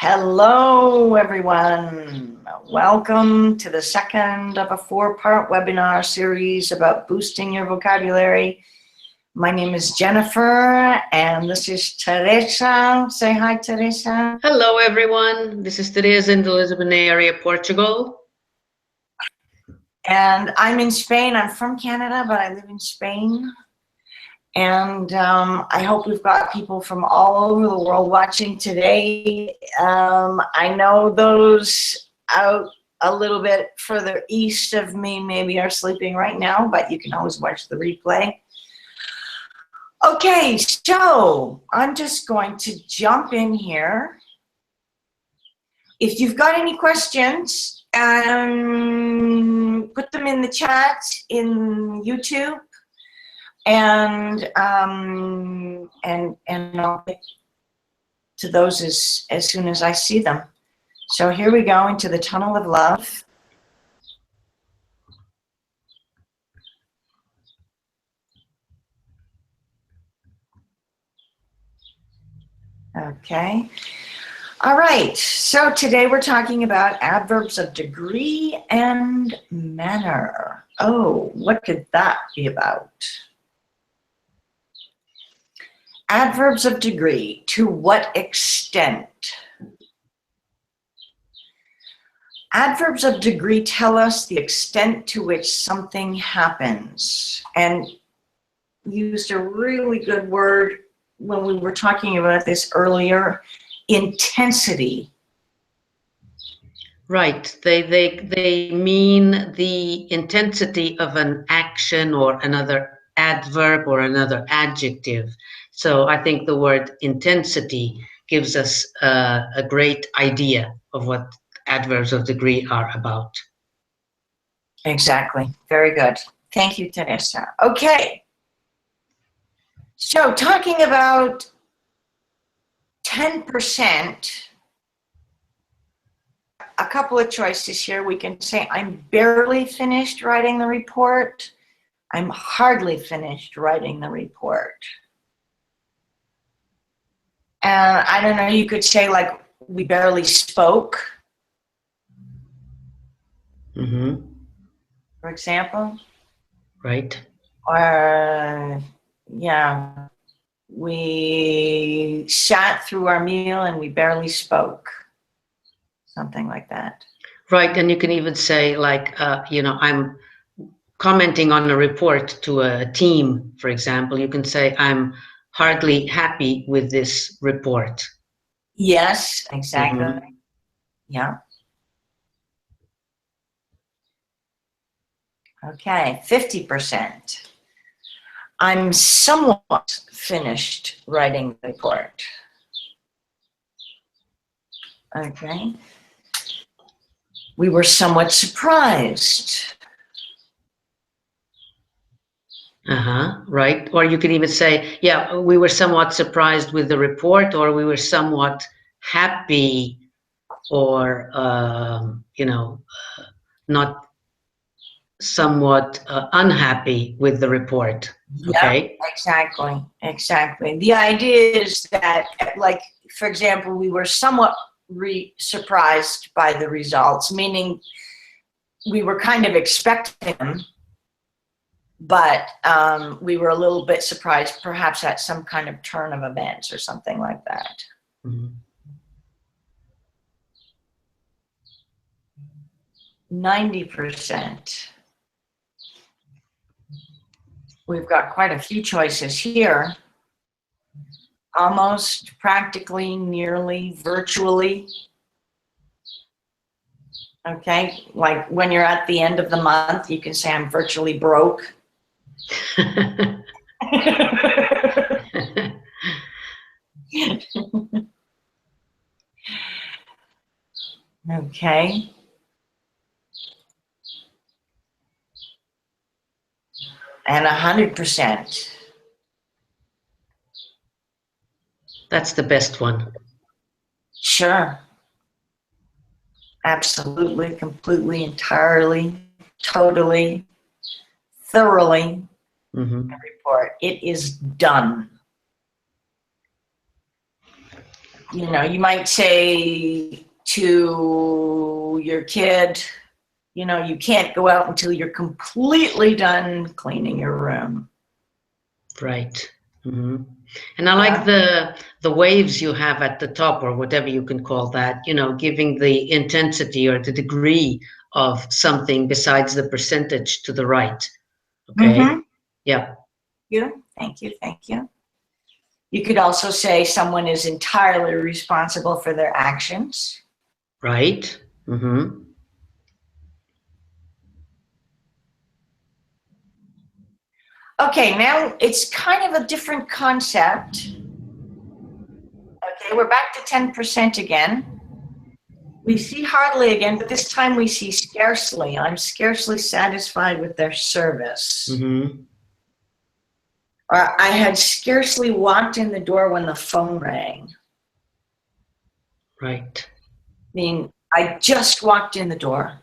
Hello, everyone. Welcome to the second of a four-part webinar series about boosting your vocabulary. My name is Jennifer, and this is Teresa. Say hi, Teresa. Hello, everyone. This is Teresa in the Lisbon area, Portugal. And I'm in Spain. I'm from Canada, but I live in Spain. And I hope we've got people from all over the world watching today. I know those out a little bit further east of me maybe are sleeping right now, but you can always watch the replay. Okay, so I'm just going to jump in here. If you've got any questions, put them in the chat in YouTube. And I'll get to those as soon as I see them. So here we go into the tunnel of love. Okay. All right. So today we're talking about adverbs of degree and manner. Oh, what could that be about? Adverbs of degree, to what extent? Adverbs of degree tell us the extent to which something happens. And you used a really good word when we were talking about this earlier, intensity. Right. They mean the intensity of an action or another adverb or another adjective. So I think the word intensity gives us a great idea of what adverbs of degree are about. Exactly. Very good. Thank you, Teresa. Okay. So talking about 10%, a couple of choices here. We can say, I'm barely finished writing the report. I'm hardly finished writing the report. And I don't know, you could say like, we barely spoke. Mm-hmm. For example. Right. Or, yeah, we sat through our meal and we barely spoke. Something like that. Right. And you can even say like, I'm commenting on a report to a team, for example. You can say, I'm hardly happy with this report. Yes, exactly. Mm-hmm. Yeah. Okay, 50%. I'm somewhat finished writing the report. Okay. We were somewhat surprised. Right. Or you could even say, yeah, we were somewhat surprised with the report, or we were somewhat happy, or, not somewhat unhappy with the report. Okay. Yeah, exactly. The idea is that, like, for example, we were somewhat surprised by the results, meaning we were kind of expecting them, but we were a little bit surprised, perhaps at some kind of turn of events or something like that. Mm-hmm. 90%. We've got quite a few choices here. Almost, practically, nearly, virtually. Okay, like when you're at the end of the month, you can say I'm virtually broke. Okay. And 100%. That's the best one. Sure. Absolutely, completely, entirely, totally, thoroughly. Report. It is done. You know, you might say to your kid, you know, you can't go out until you're completely done cleaning your room. Right. Mm-hmm. And I like the waves you have at the top, or whatever you can call that, you know, giving the intensity or the degree of something besides the percentage to the right. Okay. Mm-hmm. Yeah. Thank you. Thank you. You could also say someone is entirely responsible for their actions. Right. Mm-hmm. Okay, now it's kind of a different concept. Okay, we're back to 10% again. We see hardly again, but this time we see scarcely. I'm scarcely satisfied with their service. Mm-hmm. Or I had scarcely walked in the door when the phone rang. Right. I mean, I just walked in the door.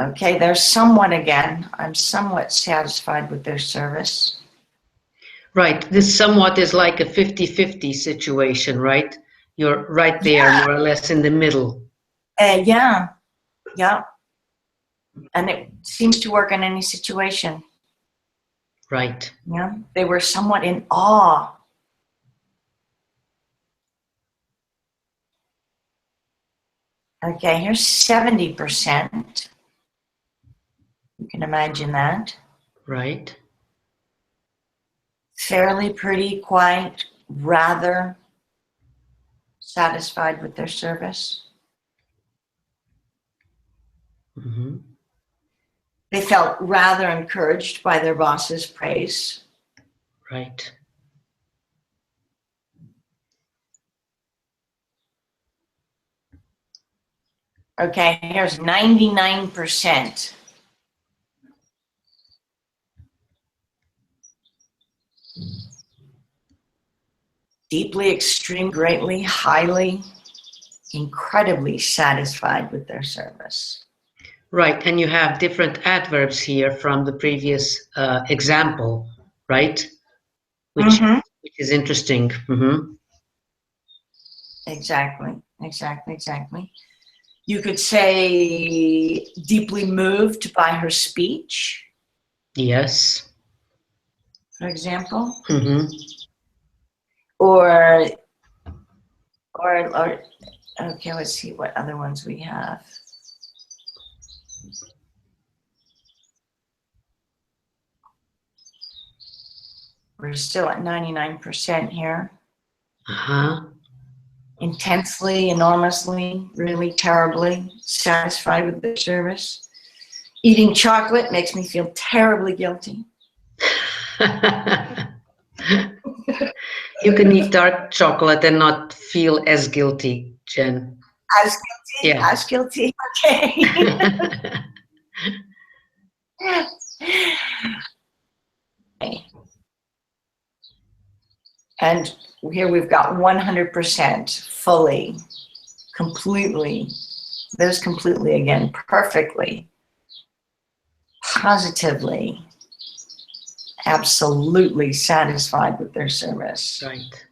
Okay, there's someone again. I'm somewhat satisfied with their service. Right. This somewhat is like a 50-50 situation, right? You're right there, more or less in the middle. Yeah. And it seems to work in any situation. Right. Yeah. They were somewhat in awe. Okay, here's 70%. You can imagine that. Right. Fairly, pretty, quite, rather satisfied with their service. Mm-hmm. They felt rather encouraged by their boss's praise. Right. Okay, here's 99%. Deeply, extreme, greatly, highly, incredibly satisfied with their service. Right, and you have different adverbs here from the previous example, right? Which is interesting. Mm-hmm. Exactly. You could say deeply moved by her speech, Yes. for example, Mm-hmm. or okay, let's see what other ones we have. We're still at 99% here. Uh-huh. Intensely, enormously, really terribly satisfied with their service. Eating chocolate makes me feel terribly guilty. You can eat dark chocolate and not feel as guilty, Jen. As guilty? Yeah. As guilty? Okay. And here we've got 100%, fully, completely. There's completely again, perfectly, positively, absolutely satisfied with their service. Right.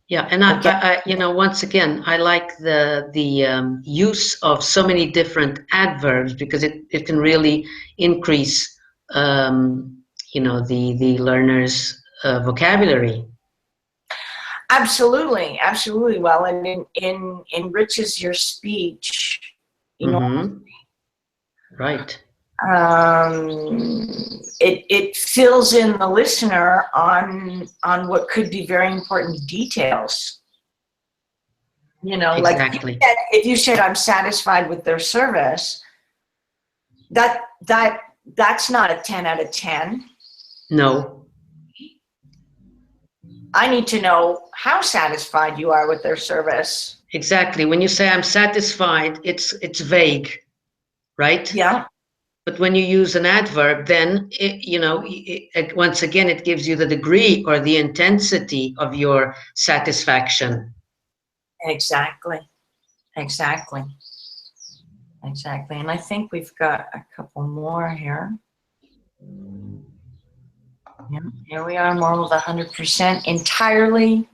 Yeah, and I you know, once again, I like the use of so many different adverbs because it can really increase, you know, the learner's vocabulary. Absolutely. Well, and enriches your speech. Mm-hmm. Right. It fills in the listener on what could be very important details. You know, Exactly. like if you said I'm satisfied with their service, that's not a 10 out of 10. No. I need to know how satisfied you are with their service. Exactly. When you say I'm satisfied, it's vague, right? Yeah. But when you use an adverb, then you know, once again, it gives you the degree or the intensity of your satisfaction. Exactly. Exactly. And I think we've got a couple more here. Yeah, here we are, more with 100%. Entirely,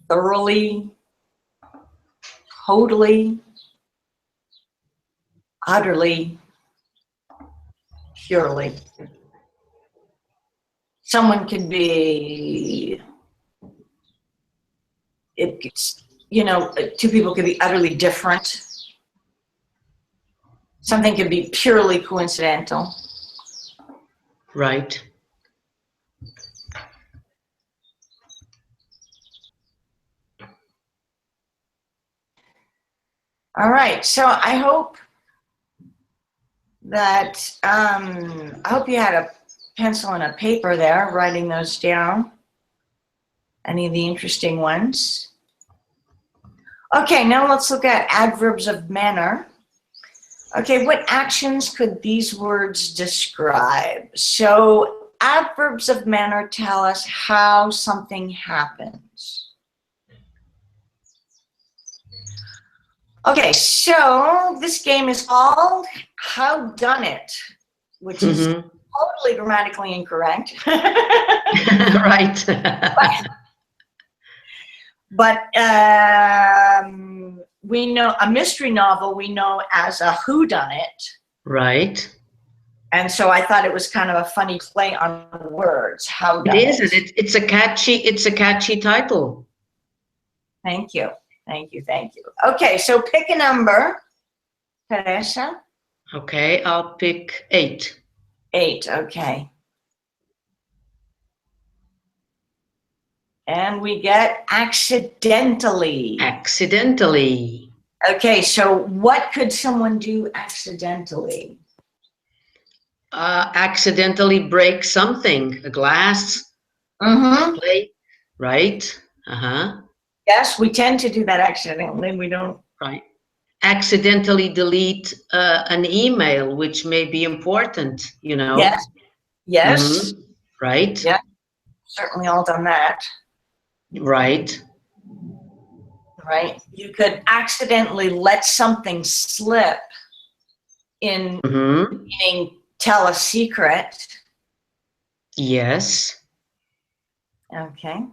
thoroughly, totally, utterly, purely. Someone could be, it's, you know, two people could be utterly different. Something could be purely coincidental. Right. All right, so I hope that, I hope you had a pencil and a paper there, writing those down. Any of the interesting ones. Okay, now let's look at adverbs of manner. Okay, what actions could these words describe? So adverbs of manner tell us how something happens. Okay, so this game is called How Done It, which is totally grammatically incorrect. Right. But we know a mystery novel we know as a whodunit. Right. And so I thought it was kind of a funny play on words. How It is, and it's a catchy title. Thank you. Thank you. Thank you. Okay, so pick a number, Teresa. Okay, I'll pick 8. 8, okay. And we get accidentally. Accidentally. Okay, so what could someone do accidentally? Accidentally break something, a glass, plate, right? Yes, we tend to do that accidentally. We don't. Right. Accidentally delete an email, which may be important, you know. Yes. Yes. Right. Yeah. Certainly all done that. Right. Right. You could accidentally let something slip in, meaning tell a secret. Yes. Okay.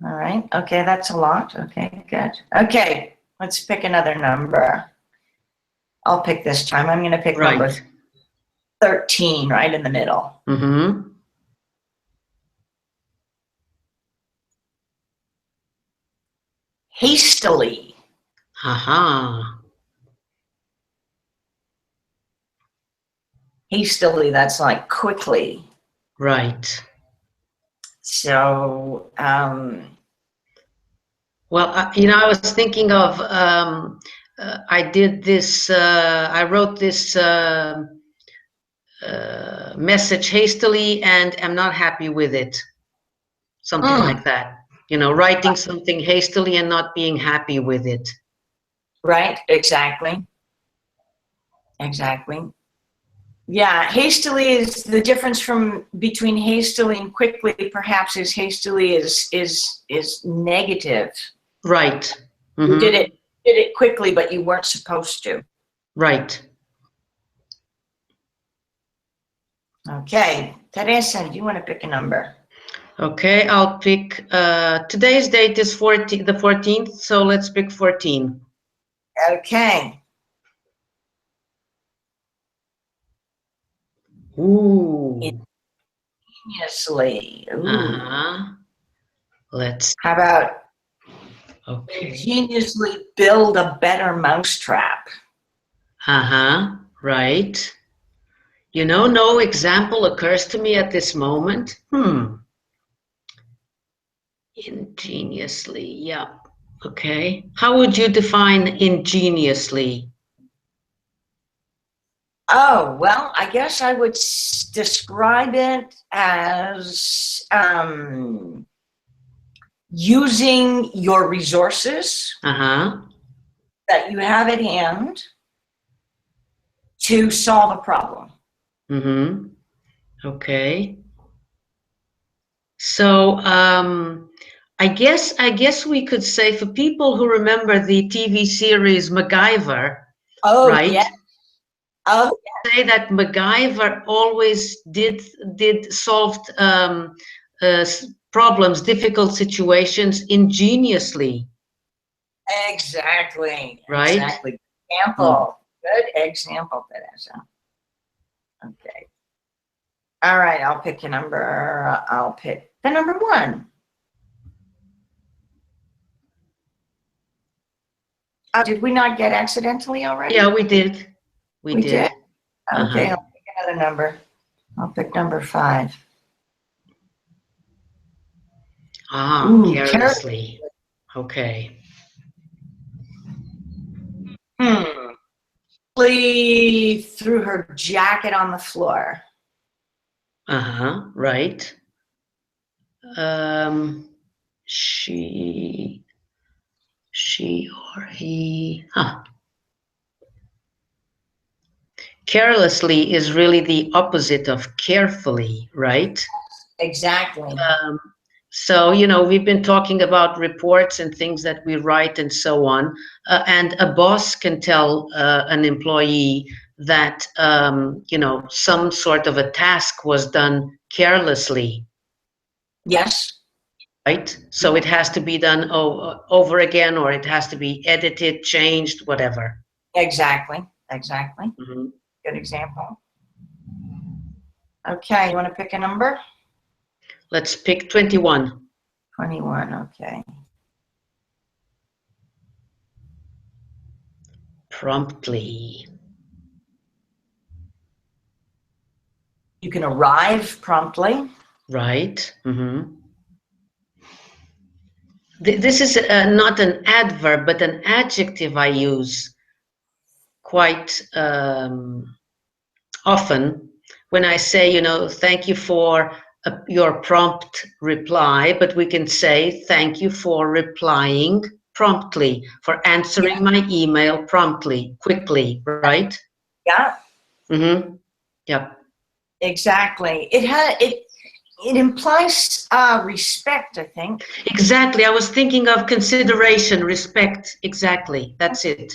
All right. Okay, that's a lot. Okay, good. Okay, let's pick another number. I'll pick this time. I'm going to pick number 13, right in the middle. Hastily. Hastily, that's like quickly. Right. So, well, you know, I was thinking of, I did this, I wrote this message hastily and am not happy with it. Something like that. You know, writing something hastily and not being happy with it. Right, exactly. Exactly. Yeah, hastily is the difference between hastily and quickly, perhaps, is hastily is negative. Right. You did it quickly, but you weren't supposed to. Right. Okay, Teresa, do you want to pick a number? Okay, I'll pick, today's date is the 14th, so let's pick 14. Okay. Ooh. Ingeniously. Ooh. Let's. How about okay. Ingeniously build a better mousetrap? Right. You know, no example occurs to me at this moment. Ingeniously, yeah. Okay. How would you define ingeniously? Oh, well, I guess I would describe it as using your resources that you have at hand to solve a problem. Okay. So I guess we could say, for people who remember the TV series MacGyver, Oh, right? yeah. Oh, Say that MacGyver always did solved problems, difficult situations ingeniously, exactly. right? Exactly. Example. Good example, Teresa. Okay. All right, I'll pick a number. I'll pick the number 1. Did we not get accidentally already? Yeah, we did. We We did. did. Okay, Uh-huh. I'll pick another number. I'll pick number 5. Ah, Ooh, carelessly. Okay. Lee threw her jacket on the floor. Uh-huh. Right. Um, she or he. Huh. Carelessly is really the opposite of carefully, right? Exactly. So, we've been talking about reports and things that we write and so on. And a boss can tell an employee that, some sort of a task was done carelessly, Yes. right? So it has to be done over again, or it has to be edited, changed, whatever. Exactly. Exactly. Mhm. Good example. Okay, you want to pick a number? Let's pick 21. 21. Okay. Promptly. You can arrive promptly. Right. This is not an adverb, but an adjective I use quite often when I say, thank you for your prompt reply, but we can say, thank you for replying promptly, for answering my email promptly, quickly, right? Yeah. Yep. Exactly. It implies respect, I think. Exactly. I was thinking of consideration, respect. Exactly. That's it.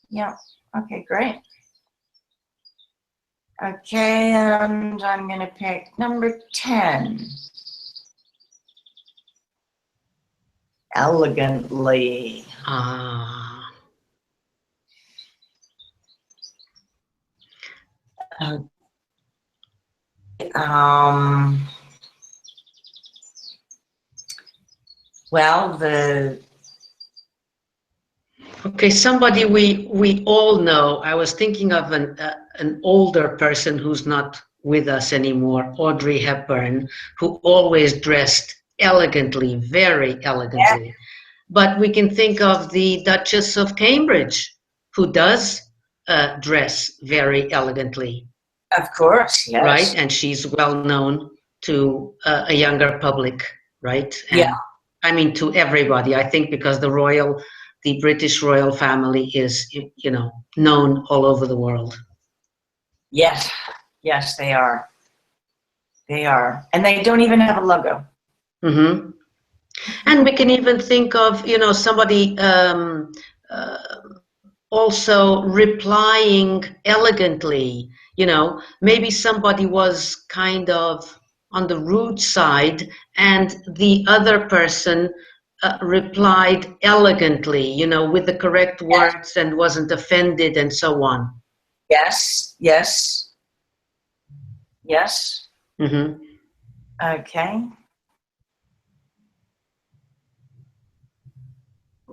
Yeah. Okay, great. Okay, and I'm going to pick number 10. Elegantly. Ah. Um, well, Okay, somebody we all know. I was thinking of an older person who's not with us anymore, Audrey Hepburn, who always dressed elegantly, very elegantly. But we can think of the Duchess of Cambridge, who does dress very elegantly, of course, right? yes. And she's well known to a younger public, right? And Yeah. I mean, to everybody, I think, because the British royal family is, known all over the world. Yes. Yes, they are. They are. And they don't even have a logo. Mm-hmm. And we can even think of, somebody also replying elegantly. Maybe somebody was kind of on the rude side and the other person replied elegantly, with the correct words and wasn't offended and so on. Yes. Yes. Yes. Mm-hmm. Okay.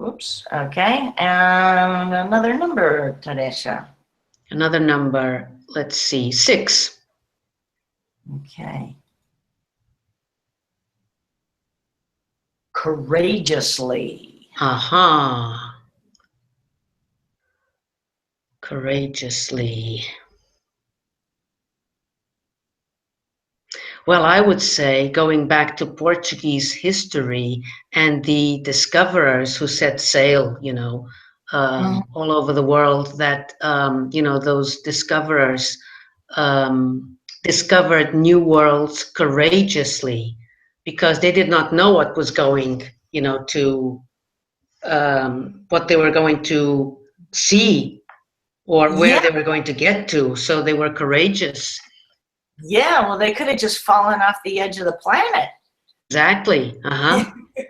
Oops. Okay. And another number, Teresa. Another number, let's see, 6. Okay. Courageously. Aha. Courageously. Well, I would say, going back to Portuguese history and the discoverers who set sail, all over the world, that, those discoverers discovered new worlds courageously. because they did not know what was going, to what they were going to see or where Yeah. they were going to get to. So they were courageous. Yeah, well, they could have just fallen off the edge of the planet. Exactly.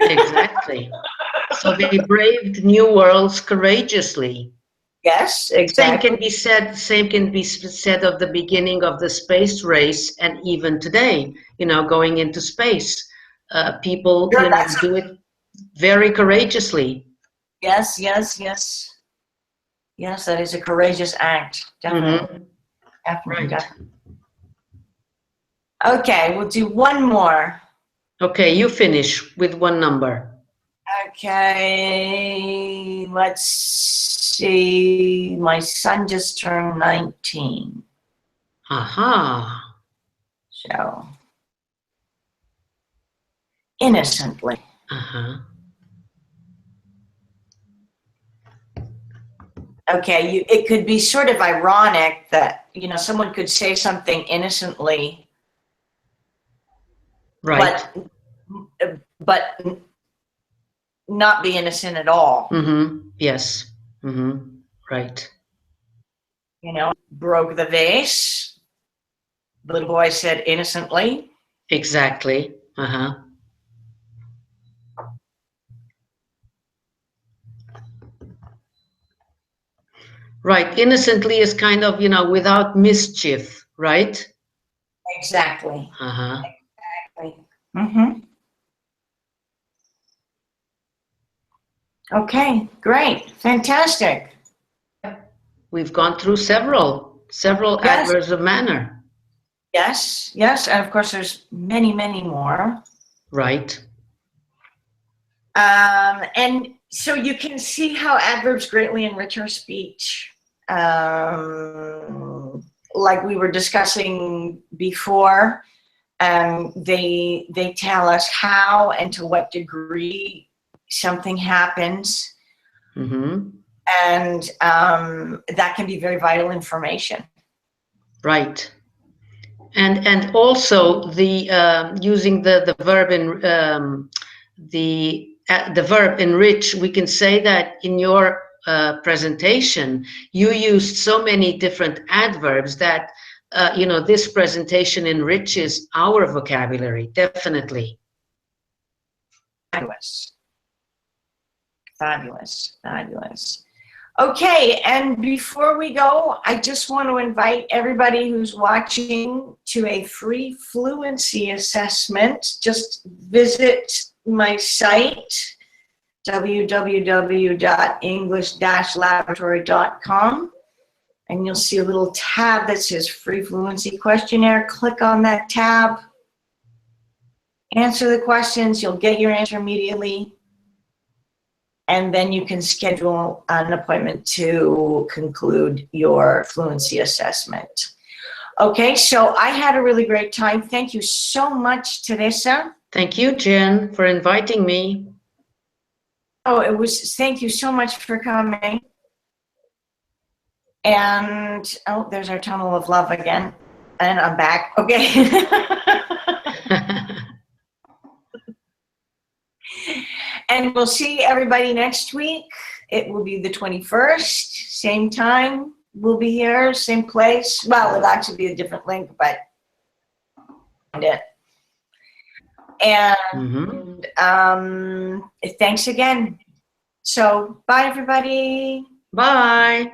Exactly. So they braved new worlds courageously. Yes, exactly. Same can be said of the beginning of the space race, and even today, going into space. People, Sure, do it very courageously. yes, yes, yes. Yes, that is a courageous act. Definitely. Definitely, Right. definitely. Okay, we'll do one more. Okay, you finish with one number. Okay, let's see. My son just turned 19. Aha. So, innocently. Uh-huh. Okay, it could be sort of ironic that, someone could say something innocently, Right. but not be innocent at all. Yes. Right. Broke the vase. The little boy said innocently. Exactly. Uh-huh. Right. Innocently is kind of, without mischief, right? Exactly. Uh-huh. Exactly. Mm-hmm. Okay, great. Fantastic. We've gone through several Yes, adverbs of manner. yes, yes. And of course, there's many, many more. Right. And so you can see how adverbs greatly enrich our speech. Like we were discussing before, they tell us how and to what degree something happens. And that can be very vital information. Right. And also the using the verb in the verb enrich, we can say that in your presentation you used so many different adverbs that this presentation enriches our vocabulary, definitely. Fabulous. Fabulous. Fabulous. Okay, and before we go, I just want to invite everybody who's watching to a free fluency assessment. Just visit my site, www.english-laboratory.com, and you'll see a little tab that says Free Fluency Questionnaire. Click on that tab, answer the questions, you'll get your answer immediately. And then you can schedule an appointment to conclude your fluency assessment. Okay, so I had a really great time. Thank you so much, Teresa. Thank you, Jen, for inviting me. Thank you so much for coming. And, there's our tunnel of love again. And I'm back, okay. And we'll see everybody next week. It will be the 21st, same time. We'll be here, same place. Well, it'll actually be a different link, but it. And thanks again. So, bye, everybody. Bye.